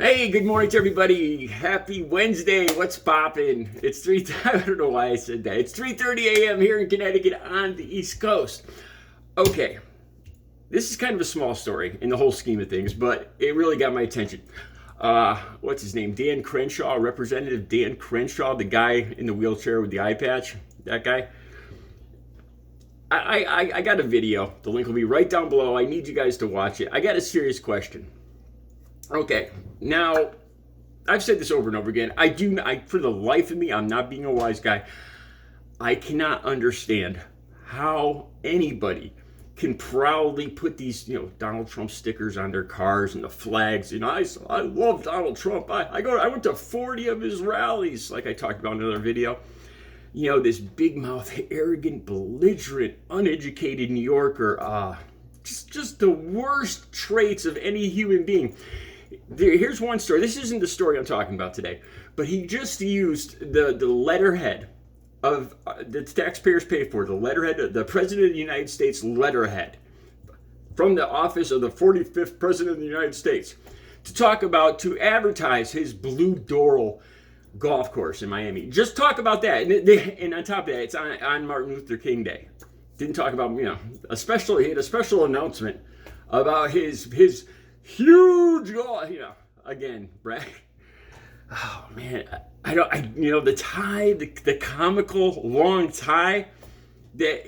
Hey, good morning to everybody. Happy Wednesday. What's poppin'? It's I don't know why I said that. It's 3:30 a.m. here in Connecticut on the East Coast. Okay, this is kind of a small story in the whole scheme of things, but it really got my attention. What's his name? Dan Crenshaw, Representative Dan Crenshaw, the guy in the wheelchair with the eye patch. That guy. I got a video. The link will be right down below. I need you guys to watch it. I got a serious question. Okay, now I've said this over and over again. For the life of me, I'm not being a wise guy. I cannot understand how anybody can proudly put these, Donald Trump stickers on their cars and the flags. I love Donald Trump. I went to 40 of his rallies, like I talked about in another video. This big mouth, arrogant, belligerent, uneducated New Yorker. Just the worst traits of any human being. Here's one story. This isn't the story I'm talking about today, but he just used the letterhead of the taxpayers pay for, the letterhead, the President of the United States letterhead from the office of the 45th President of the United States to advertise his Blue Doral golf course in Miami. Just talk about that. And on top of that, it's on Martin Luther King Day. Didn't talk about, he had a special announcement about his huge, again, Brad. Oh man, the tie, the comical long tie, that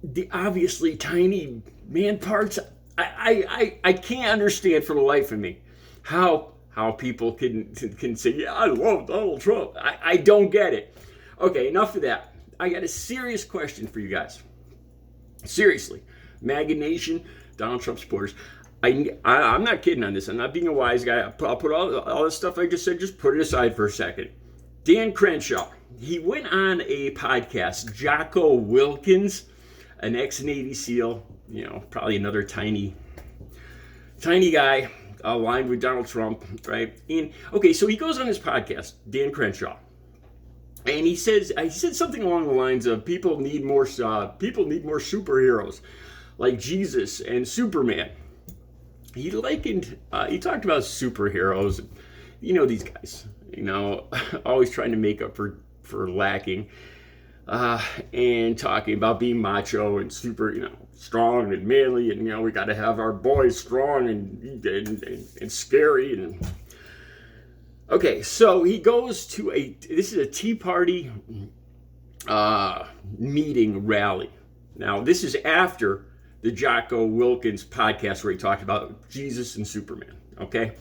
the obviously tiny man parts. I can't understand for the life of me how people can say, yeah, I love Donald Trump. I don't get it. Okay, enough of that. I got a serious question for you guys. Seriously, MAGA Nation, Donald Trump supporters. I'm not kidding on this. I'm not being a wise guy. I'll put all the stuff I just said, just put it aside for a second. Dan Crenshaw, he went on a podcast. Jocko Wilkins, an ex-Navy SEAL, probably another tiny guy aligned with Donald Trump, right? And okay, so he goes on his podcast, Dan Crenshaw, and he said something along the lines of people need more superheroes like Jesus and Superman. He talked about superheroes, these guys, always trying to make up for lacking, and talking about being macho and super, strong and manly, and we got to have our boys strong and scary. And okay, so he goes to this is a Tea Party meeting rally. Now this is after the Jocko Wilkins podcast where he talked about Jesus and Superman, okay?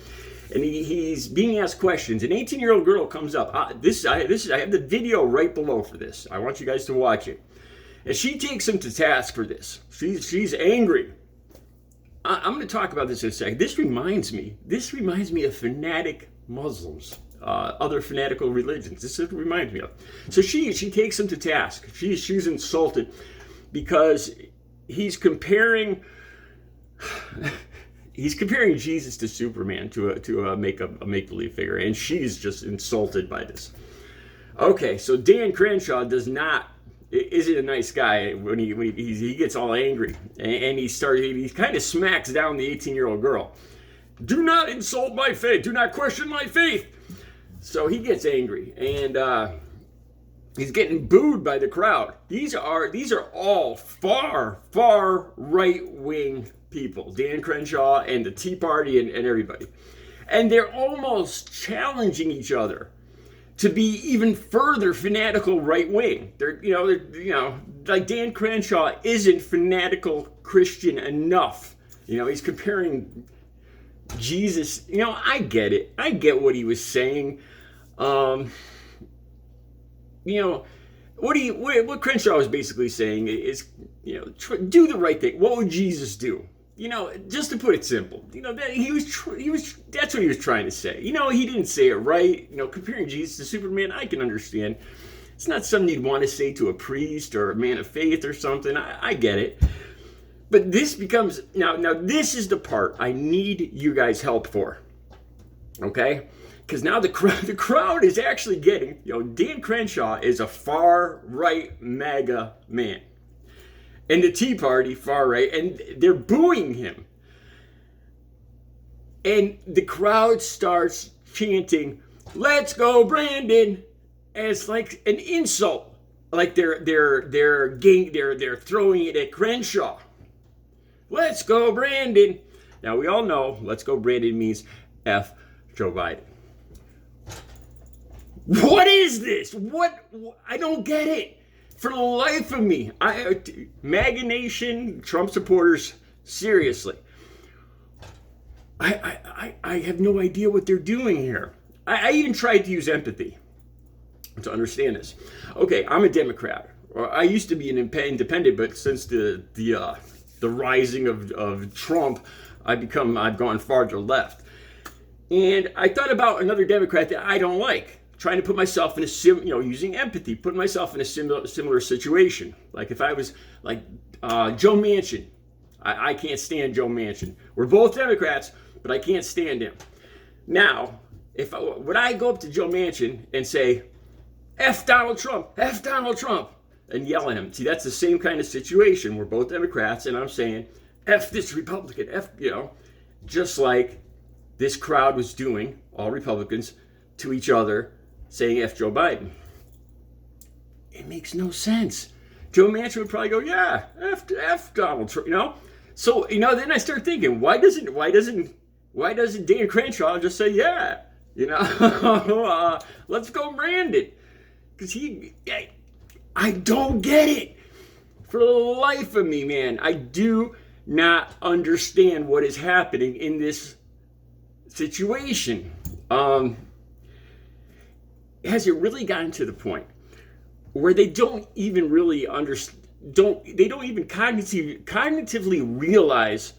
And he's being asked questions. An 18-year-old girl comes up. I have the video right below for this. I want you guys to watch it. And she takes him to task for this. She's angry. I'm going to talk about this in a second. This reminds me of fanatic Muslims, other fanatical religions. This is what it reminds me of. So she takes him to task. She's insulted because he's comparing Jesus to Superman to a make-believe figure, and she's just insulted by this. Okay, so Dan Crenshaw isn't a nice guy when he gets all angry, and he kind of smacks down the 18-year-old girl. Do not insult my faith. Do not question my faith. So he gets angry, and he's getting booed by the crowd. These are all far right-wing people. Dan Crenshaw and the Tea Party and everybody. And they're almost challenging each other to be even further fanatical right-wing. They're like Dan Crenshaw isn't fanatical Christian enough. He's comparing Jesus. I get it. I get what he was saying. What Crenshaw was basically saying is, do the right thing. What would Jesus do? Just to put it simple, that's what he was trying to say. He didn't say it right. Comparing Jesus to Superman, I can understand. It's not something you'd want to say to a priest or a man of faith or something. I get it. But this becomes, now this is the part I need you guys' help for. Okay? Because now the crowd is actually getting, Dan Crenshaw is a far right MAGA man. And the Tea Party, far right, and they're booing him. And the crowd starts chanting, "Let's go, Brandon," as like an insult, like they're throwing it at Crenshaw. Let's go, Brandon. Now we all know "Let's go, Brandon" means F Joe Biden. What is this? What? I don't get it. For the life of me, MAGA Nation, Trump supporters, seriously. I have no idea what they're doing here. I even tried to use empathy to understand this. Okay, I'm a Democrat. I used to be an independent, but since the rising of Trump, I've gone farther left. And I thought about another Democrat that I don't like, trying to put myself in using empathy, putting myself in a similar situation. Like if I was like Joe Manchin. I can't stand Joe Manchin. We're both Democrats, but I can't stand him. Now, would I go up to Joe Manchin and say, F Donald Trump, and yell at him? See, that's the same kind of situation. We're both Democrats, and I'm saying, F this Republican, just like this crowd was doing, all Republicans, to each other, saying F Joe Biden. It makes no sense. Joe Manchin would probably go, yeah, F Donald Trump, So, then I start thinking, why doesn't Dan Crenshaw just say, yeah, let's go Brandon? Because I don't get it. For the life of me, man, I do not understand what is happening in this situation. Has it really gotten to the point where they don't even really they don't even cognitively realize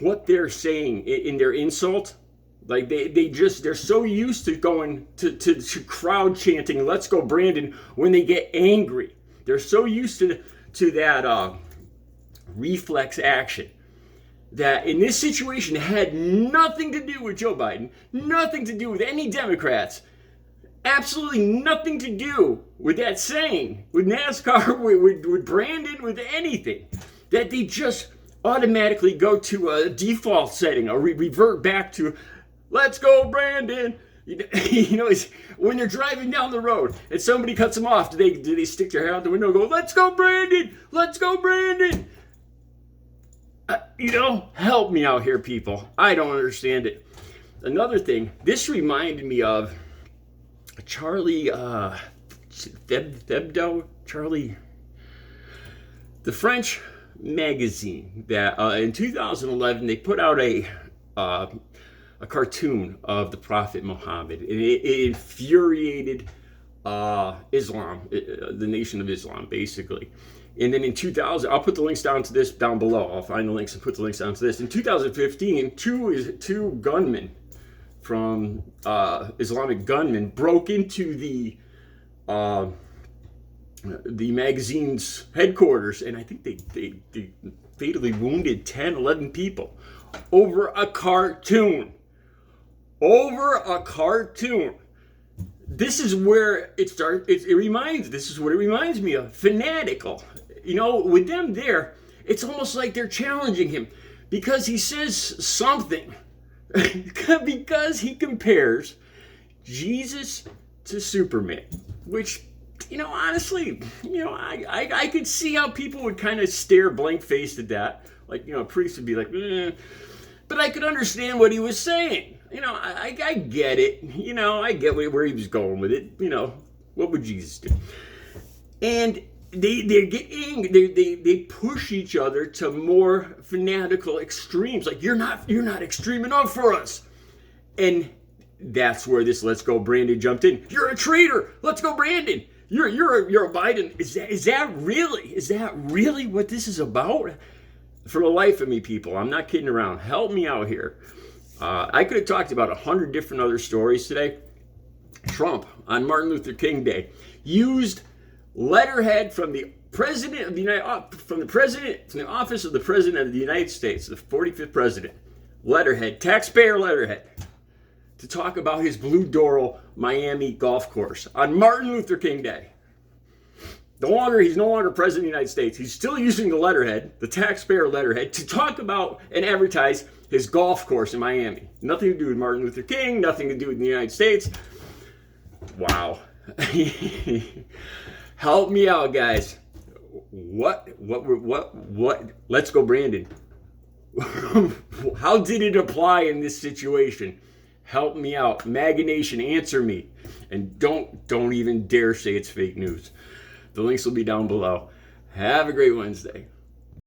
what they're saying in their insult? Like they're so used to going to crowd chanting "Let's go, Brandon" when they get angry. They're so used to that reflex action that in this situation had nothing to do with Joe Biden, nothing to do with any Democrats, absolutely nothing to do with that saying, with NASCAR, with Brandon, with anything, that they just automatically go to a default setting or revert back to "Let's go, Brandon." When they're driving down the road and somebody cuts them off, do they stick their head out the window and go, "Let's go, Brandon! Let's go, Brandon!" Help me out here, people. I don't understand it. Another thing, this reminded me of Charlie Hebdo, the French magazine that in 2011 they put out a cartoon of the Prophet Muhammad, and it infuriated Islam, the Nation of Islam, basically. And then in 2000, I'll put the links down below. I'll find the links and put the links down to this. In 2015, two gunmen from Islamic gunmen broke into the magazine's headquarters, and I think they fatally wounded 10, 11 people over a cartoon. This is where it starts. This is what it reminds me of. Fanatical. With them there, it's almost like they're challenging him because he says something. Because he compares Jesus to Superman, which, honestly, I could see how people would kind of stare blank-faced at that. Like, priests would be like, but I could understand what he was saying. I get it. I get where he was going with it. What would Jesus do? And they get angry. They push each other to more fanatical extremes. Like, you're not extreme enough for us. And that's where this "Let's go, Brandon" jumped in. You're a traitor. Let's go, Brandon. You're a Biden. Is that really what this is about? For the life of me, people, I'm not kidding around. Help me out here. I could have talked about 100 different other stories today. Trump, on Martin Luther King Day, used letterhead from the president of the from the office of the president of the United States, the 45th president, letterhead, taxpayer letterhead, to talk about his Blue Doral Miami golf course on Martin Luther King Day. He's no longer president of the United States. He's still using the letterhead, the taxpayer letterhead, to talk about and advertise his golf course in Miami. Nothing to do with Martin Luther King, nothing to do with the United States. Wow. Help me out, guys. What? Let's go, Brandon. How did it apply in this situation? Help me out. MAGA Nation, answer me. And don't even dare say it's fake news. The links will be down below. Have a great Wednesday.